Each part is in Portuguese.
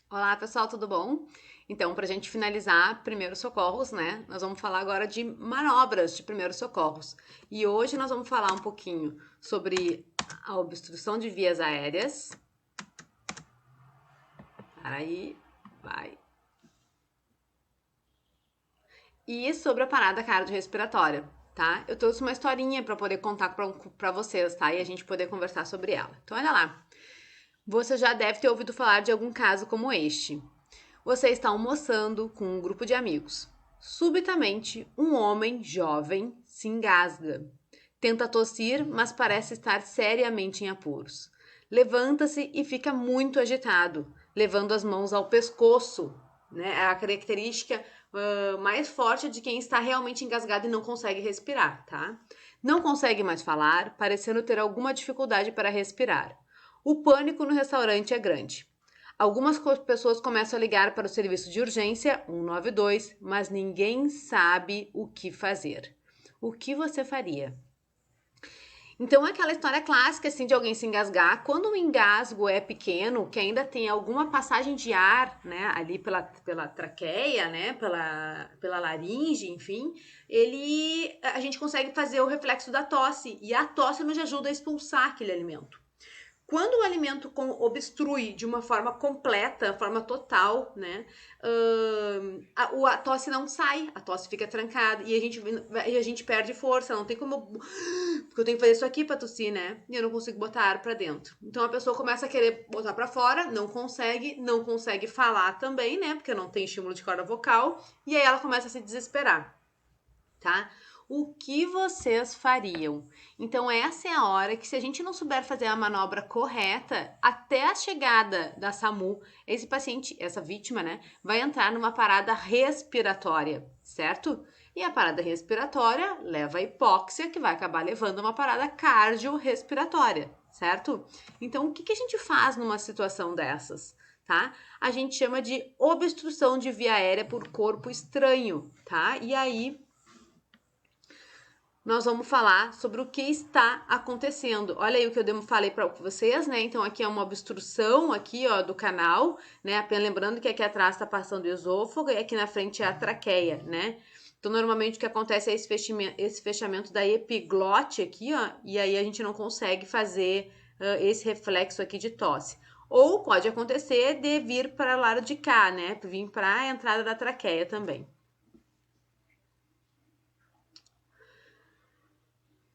Olá, pessoal, tudo bom? Então, para a gente finalizar primeiros socorros, né? Nós vamos falar agora de manobras de primeiros socorros. E hoje nós vamos falar um pouquinho sobre a obstrução de vias aéreas. Para aí, vai. E sobre a parada cardiorrespiratória, tá? Eu trouxe uma historinha para poder contar para vocês, tá? E a gente poder conversar sobre ela. Então, olha lá. Você já deve ter ouvido falar de algum caso como este. Você está almoçando com um grupo de amigos. Subitamente, um homem jovem se engasga. Tenta tossir, mas parece estar seriamente em apuros. Levanta-se e fica muito agitado, levando as mãos ao pescoço, né? É a característica mais forte de quem está realmente engasgado e não consegue respirar, tá? Não consegue mais falar, parecendo ter alguma dificuldade para respirar. O pânico no restaurante é grande. Algumas pessoas começam a ligar para o serviço de urgência 192, mas ninguém sabe o que fazer. O que você faria? Então, é aquela história clássica, assim, de alguém se engasgar. Quando o engasgo é pequeno, que ainda tem alguma passagem de ar, né, ali pela traqueia, né, pela laringe, enfim, a gente consegue fazer o reflexo da tosse. E a tosse nos ajuda a expulsar aquele alimento. Quando o alimento obstrui de uma forma completa, forma total, né? A tosse não sai, a tosse fica trancada e a gente perde força. Não tem como. Porque eu tenho que fazer isso aqui pra tossir, né? E eu não consigo botar ar pra dentro. Então a pessoa começa a querer botar pra fora, não consegue falar também, né? Porque não tem estímulo de corda vocal. E aí ela começa a se desesperar, tá? O que vocês fariam? Então, essa é a hora que, se a gente não souber fazer a manobra correta, até a chegada da SAMU, esse paciente, essa vítima, né, vai entrar numa parada respiratória, certo? E a parada respiratória leva a hipóxia, que vai acabar levando a uma parada cardiorrespiratória, certo? Então, o que a gente faz numa situação dessas? Tá? A gente chama de obstrução de via aérea por corpo estranho, tá? E aí nós vamos falar sobre o que está acontecendo. Olha aí o que eu falei para vocês, né? Então aqui é uma obstrução aqui, ó, do canal, né? Apenas lembrando que aqui atrás está passando o esôfago e aqui na frente é a traqueia, né? Então normalmente o que acontece é esse fechamento da epiglote aqui, ó, e aí a gente não consegue fazer esse reflexo aqui de tosse. Ou pode acontecer de vir para o lado de cá, né? Vir para a entrada da traqueia também.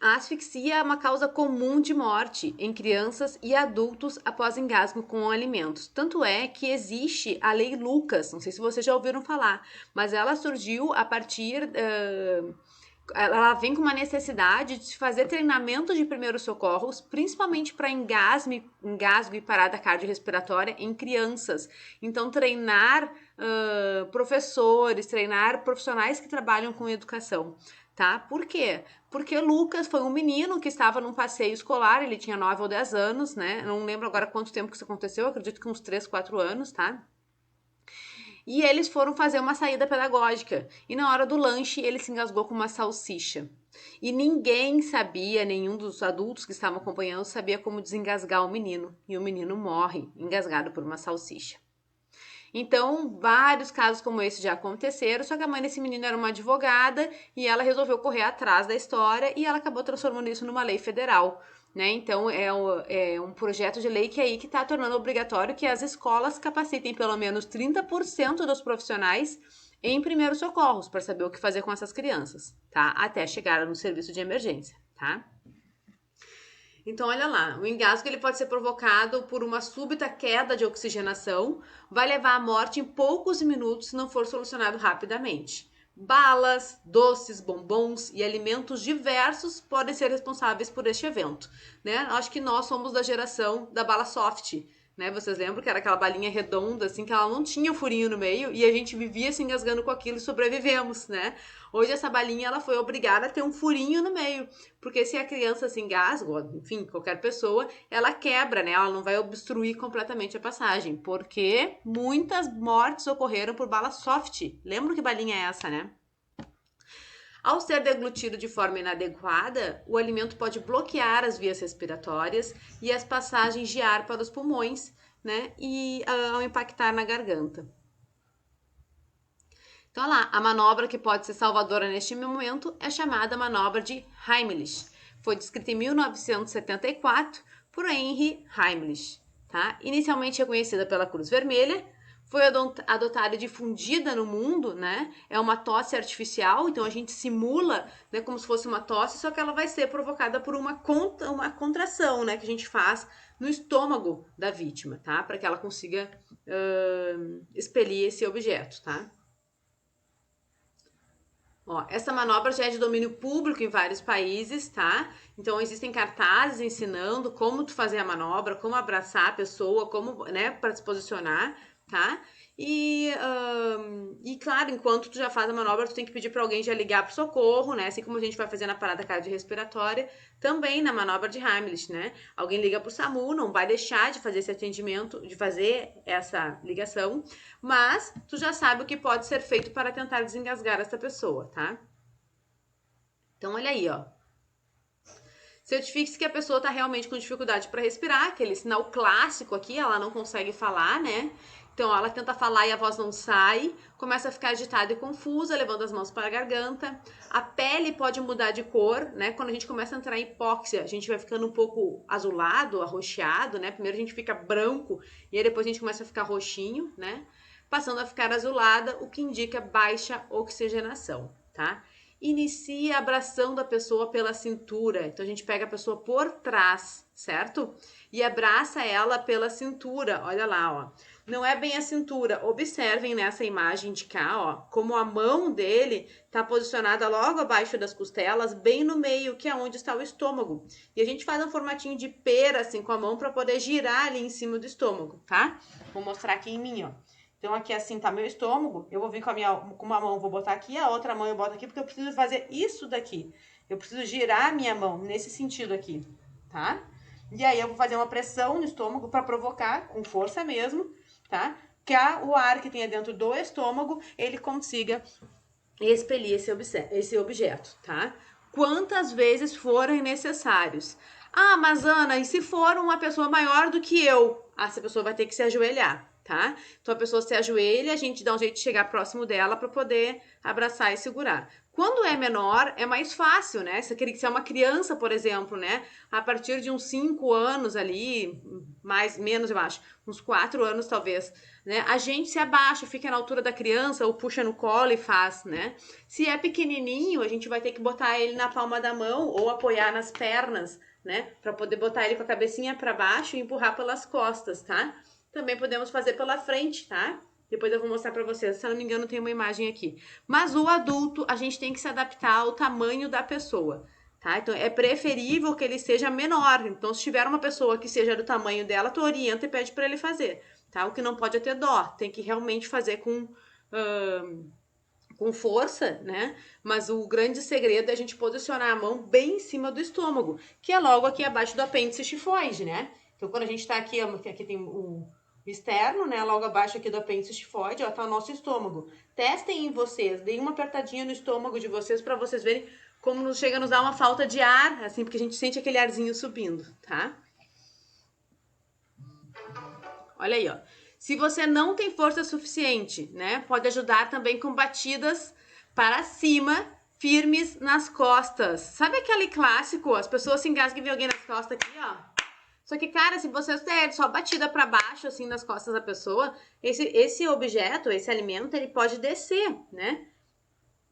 A asfixia é uma causa comum de morte em crianças e adultos após engasgo com alimentos. Tanto é que existe a Lei Lucas, não sei se vocês já ouviram falar, mas ela surgiu a partir. Ela vem com uma necessidade de fazer treinamento de primeiros socorros, principalmente para engasgo e parada cardiorrespiratória em crianças. Então, treinar professores, treinar profissionais que trabalham com educação. Tá? Por quê? Porque Lucas foi um menino que estava num passeio escolar, ele tinha 9 ou 10 anos, né? Não lembro agora quanto tempo que isso aconteceu, acredito que uns 3, 4 anos, tá? E eles foram fazer uma saída pedagógica. E na hora do lanche, ele se engasgou com uma salsicha. E ninguém sabia, nenhum dos adultos que estavam acompanhando sabia como desengasgar o menino. E o menino morre engasgado por uma salsicha. Então, vários casos como esse já aconteceram, só que a mãe desse menino era uma advogada e ela resolveu correr atrás da história e ela acabou transformando isso numa lei federal. Né? Então, é um projeto de lei que aí que está tornando obrigatório que as escolas capacitem pelo menos 30% dos profissionais em primeiros socorros para saber o que fazer com essas crianças, tá? Até chegar no serviço de emergência, tá? Então, olha lá, o engasgo ele pode ser provocado por uma súbita queda de oxigenação, vai levar à morte em poucos minutos se não for solucionado rapidamente. Balas, doces, bombons e alimentos diversos podem ser responsáveis por este evento, né? Acho que nós somos da geração da bala soft, né? Vocês lembram que era aquela balinha redonda, assim, que ela não tinha furinho no meio e a gente vivia se engasgando com aquilo e sobrevivemos, né? Hoje essa balinha ela foi obrigada a ter um furinho no meio, porque se a criança se engasga, ou, enfim, qualquer pessoa, ela quebra, né? Ela não vai obstruir completamente a passagem, porque muitas mortes ocorreram por bala soft. Lembra que balinha é essa, né? Ao ser deglutido de forma inadequada, o alimento pode bloquear as vias respiratórias e as passagens de ar para os pulmões, né? E ao impactar na garganta. Então, olha lá, a manobra que pode ser salvadora neste momento é chamada manobra de Heimlich. Foi descrita em 1974 por Henry Heimlich. Tá? Inicialmente reconhecida pela Cruz Vermelha, foi adotada e difundida no mundo, né? É uma tosse artificial, então a gente simula, né, como se fosse uma tosse, só que ela vai ser provocada por uma contração, né, que a gente faz no estômago da vítima, tá? Para que ela consiga expelir esse objeto, tá? Ó, essa manobra já é de domínio público em vários países, tá? Então existem cartazes ensinando como tu fazer a manobra, como abraçar a pessoa, como, né, para se posicionar, tá? E claro, enquanto tu já faz a manobra, tu tem que pedir para alguém já ligar pro socorro, né? Assim como a gente vai fazer na parada cardiorrespiratória, também na manobra de Heimlich, né? Alguém liga pro SAMU, não vai deixar de fazer esse atendimento, de fazer essa ligação, mas tu já sabe o que pode ser feito para tentar desengasgar essa pessoa, tá? Então, olha aí, ó. Certifique-se que a pessoa tá realmente com dificuldade para respirar, aquele sinal clássico aqui, ela não consegue falar, né? Então, ela tenta falar e a voz não sai, começa a ficar agitada e confusa, levando as mãos para a garganta. A pele pode mudar de cor, né? Quando a gente começa a entrar em hipóxia, a gente vai ficando um pouco azulado, arroxeado, né? Primeiro a gente fica branco e aí depois a gente começa a ficar roxinho, né? Passando a ficar azulada, o que indica baixa oxigenação, tá? Inicia abraçando a pessoa pela cintura. Então a gente pega a pessoa por trás, certo? E abraça ela pela cintura. Olha lá, ó. Não é bem a cintura. Observem nessa imagem de cá, ó, como a mão dele tá posicionada logo abaixo das costelas, bem no meio, que é onde está o estômago. E a gente faz um formatinho de pera assim com a mão para poder girar ali em cima do estômago, tá? Vou mostrar aqui em mim, ó. Então, aqui assim tá meu estômago, eu vou vir com uma mão, vou botar aqui, a outra mão eu boto aqui, porque eu preciso fazer isso daqui. Eu preciso girar a minha mão nesse sentido aqui, tá? E aí eu vou fazer uma pressão no estômago para provocar, com força mesmo, tá? Que o ar que tenha dentro do estômago, ele consiga expelir esse objeto, tá? Quantas vezes forem necessários. Ah, mas Ana, e se for uma pessoa maior do que eu? Ah, essa pessoa vai ter que se ajoelhar, tá? Então a pessoa se ajoelha, a gente dá um jeito de chegar próximo dela para poder abraçar e segurar. Quando é menor, é mais fácil, né? Se é uma criança, por exemplo, né? A partir de uns 5 anos ali, menos eu acho, uns 4 anos talvez, né? A gente se abaixa, fica na altura da criança ou puxa no colo e faz, né? Se é pequenininho, a gente vai ter que botar ele na palma da mão ou apoiar nas pernas, né? Para poder botar ele com a cabecinha para baixo e empurrar pelas costas, tá? Também podemos fazer pela frente, tá? Depois eu vou mostrar para vocês. Se eu não me engano, tem uma imagem aqui. Mas o adulto, a gente tem que se adaptar ao tamanho da pessoa, tá? Então, é preferível que ele seja menor. Então, se tiver uma pessoa que seja do tamanho dela, tu orienta e pede para ele fazer, tá? O que não pode é ter dó. Tem que realmente fazer com força, né? Mas o grande segredo é a gente posicionar a mão bem em cima do estômago, que é logo aqui abaixo do apêndice tifoide, né? Então, quando a gente tá aqui tem o externo, né? Logo abaixo aqui do apêndice tifoide, ó, tá o nosso estômago. Testem em vocês, deem uma apertadinha no estômago de vocês para vocês verem como chega a nos dar uma falta de ar, assim, porque a gente sente aquele arzinho subindo, tá? Olha aí, ó. Se você não tem força suficiente, né? Pode ajudar também com batidas para cima, firmes nas costas. Sabe aquele clássico? As pessoas se engasgam e vê alguém nas costas aqui, ó. Só que, cara, se você der só batida para baixo, assim, nas costas da pessoa, esse objeto, esse alimento, ele pode descer, né?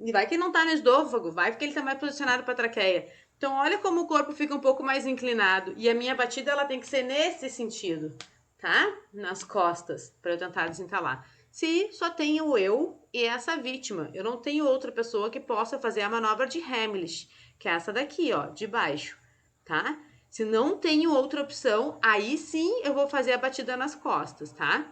E vai que ele não tá no esôfago, vai porque ele tá mais posicionado pra traqueia. Então, olha como o corpo fica um pouco mais inclinado. E a minha batida, ela tem que ser nesse sentido, tá? Nas costas, para eu tentar desentalar. Se só tenho eu e essa vítima, eu não tenho outra pessoa que possa fazer a manobra de Heimlich, que é essa daqui, ó, de baixo, tá? Se não tenho outra opção, aí sim eu vou fazer a batida nas costas, tá?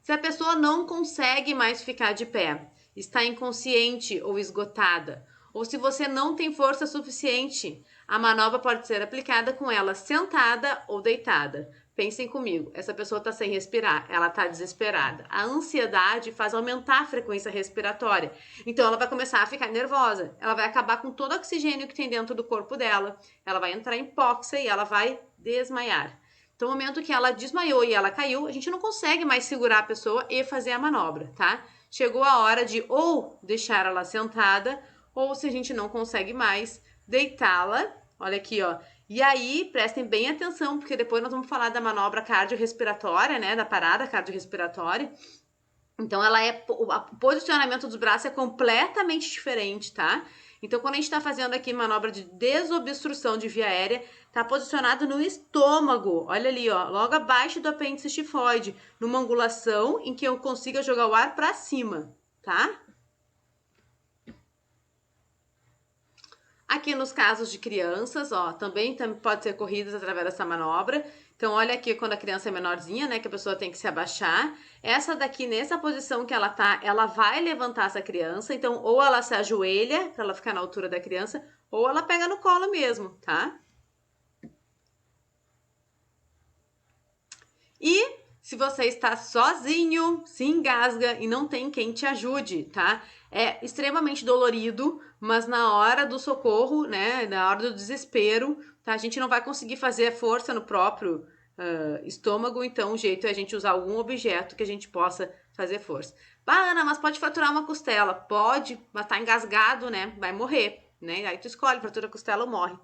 Se a pessoa não consegue mais ficar de pé, está inconsciente ou esgotada, ou se você não tem força suficiente, a manobra pode ser aplicada com ela sentada ou deitada. Pensem comigo, essa pessoa está sem respirar, ela está desesperada. A ansiedade faz aumentar a frequência respiratória. Então ela vai começar a ficar nervosa. Ela vai acabar com todo o oxigênio que tem dentro do corpo dela. Ela vai entrar em hipóxia e ela vai desmaiar. Então, no momento que ela desmaiou e ela caiu, a gente não consegue mais segurar a pessoa e fazer a manobra, tá? Chegou a hora de ou deixar ela sentada, ou se a gente não consegue mais, deitá-la. Olha aqui, ó. E aí, prestem bem atenção, porque depois nós vamos falar da manobra cardiorrespiratória, né? Da parada cardiorrespiratória. Então, o posicionamento dos braços é completamente diferente, tá? Então, quando a gente tá fazendo aqui manobra de desobstrução de via aérea, tá posicionado no estômago. Olha ali, ó, logo abaixo do apêndice tifoide, numa angulação em que eu consiga jogar o ar para cima, tá? Aqui nos casos de crianças, ó, também pode ser corridas através dessa manobra. Então, olha aqui quando a criança é menorzinha, né, que a pessoa tem que se abaixar. Essa daqui, nessa posição que ela tá, ela vai levantar essa criança. Então, ou ela se ajoelha, pra ela ficar na altura da criança, ou ela pega no colo mesmo, tá? E se você está sozinho, se engasga e não tem quem te ajude, tá? É extremamente dolorido, mas na hora do socorro, né, na hora do desespero, tá? A gente não vai conseguir fazer força no próprio estômago, então o jeito é a gente usar algum objeto que a gente possa fazer força. Ah, Ana, mas pode fraturar uma costela. Pode, mas tá engasgado, né? Vai morrer, né? Aí tu escolhe, fratura a costela ou morre.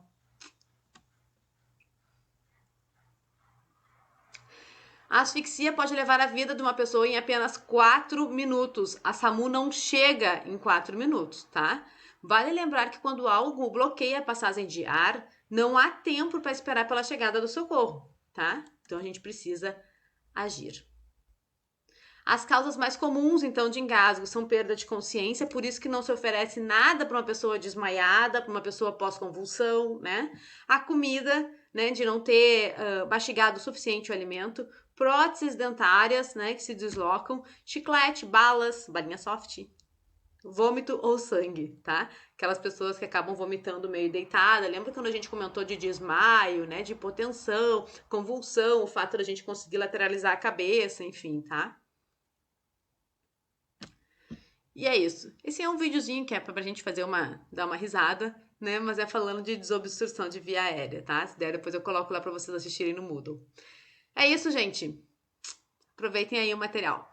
A asfixia pode levar a vida de uma pessoa em apenas 4 minutos. A SAMU não chega em 4 minutos, tá? Vale lembrar que quando algo bloqueia a passagem de ar, não há tempo para esperar pela chegada do socorro, tá? Então a gente precisa agir. As causas mais comuns, então, de engasgo são perda de consciência, por isso que não se oferece nada para uma pessoa desmaiada, para uma pessoa pós-convulsão, né? A comida, né, de não ter mastigado o suficiente o alimento, próteses dentárias, né, que se deslocam, chiclete, balas, balinha soft, vômito ou sangue, tá? Aquelas pessoas que acabam vomitando meio deitada. Lembra quando a gente comentou de desmaio, né, de hipotensão, convulsão, o fato da gente conseguir lateralizar a cabeça, enfim, tá? E é isso. Esse é um videozinho que é pra gente dar uma risada, né? Mas é falando de desobstrução de via aérea, tá? Se der, depois eu coloco lá pra vocês assistirem no Moodle. É isso, gente. Aproveitem aí o material.